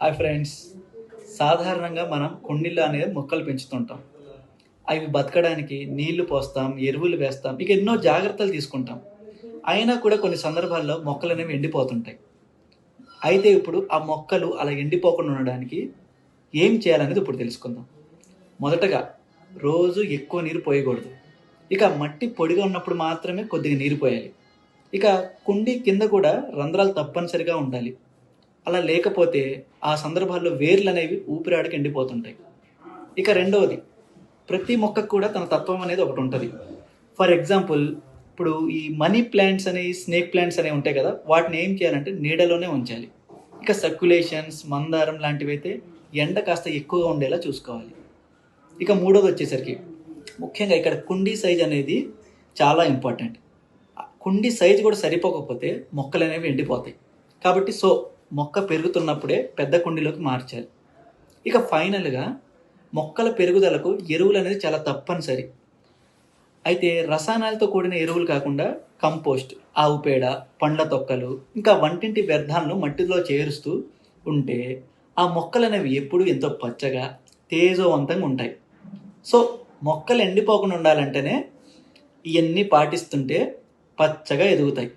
Hi friends. సాధారణంగా మనం కుండీల్లో అనేది మొక్కలు పెంచుతుంటాం. అవి బతకడానికి నీళ్లు పోస్తాం, ఎరువులు వేస్తాం, ఇక ఎన్నో జాగ్రత్తలు తీసుకుంటాం. అయినా కూడా కొన్ని సందర్భాల్లో మొక్కలనేవి ఎండిపోతుంటాయి. అయితే ఇప్పుడు ఆ మొక్కలు అలా ఎండిపోకుండా ఉండడానికి ఏం చేయాలనేది ఇప్పుడు తెలుసుకుందాం. మొదటగా రోజు ఎక్కువ నీరు పోయకూడదు. ఇక మట్టి పొడిగా ఉన్నప్పుడు మాత్రమే కొద్దిగా నీరు పోయాలి. ఇక కుండీ కింద కూడా రంధ్రాలు తప్పనిసరిగా ఉండాలి. అలా లేకపోతే ఆ సందర్భాల్లో వేర్లనేవి ఊపిరాడక ఎండిపోతుంటాయి. ఇక రెండవది, ప్రతి మొక్కకు కూడా తన తత్వం అనేది ఒకటుంటది. ఫర్ ఎగ్జాంపుల్, ఇప్పుడు ఈ మనీ ప్లాంట్స్ అనేవి, స్నేక్ ప్లాంట్స్ అనేవి ఉంటాయి కదా! వాటిని ఏం చేయాలంటే నీడలోనే ఉంచాలి. ఇక సర్క్యులేషన్స్, మందారం లాంటివైతే ఎండ కాస్త ఎక్కువగా ఉండేలా చూసుకోవాలి. ఇక మూడోదొచ్చేసరికి, ముఖ్యంగా ఇక్కడ కుండీ సైజ్ అనేది చాలా ఇంపార్టెంట్. కుండీ సైజు కూడా సరిపోకపోతే మొక్కలనేవి ఎండిపోతాయి. కాబట్టి మొక్క పెరుగుతున్నప్పుడే పెద్ద కుండీలోకి మార్చాలి. ఇక ఫైనల్‌గా మొక్కల పెరుగుదలకు ఎరువులు అనేది చాలా తప్పనిసరి. అయితే రసాయనాలతో కూడిన ఎరువులు కాకుండా కంపోస్ట్, ఆవు పేడ, పండ్ల తొక్కలు, ఇంకా వంటింటి వ్యర్థాలను మట్టిలో చేరుస్తూ ఉంటే ఆ మొక్కలనేవి ఎప్పుడూ ఎంతో పచ్చగా, తేజోవంతంగా ఉంటాయి. సో, మొక్కలు ఎండిపోకుండా ఉండాలంటేనే ఇయన్నీ పాటిస్తుంటే పచ్చగా ఎదుగుతాయి.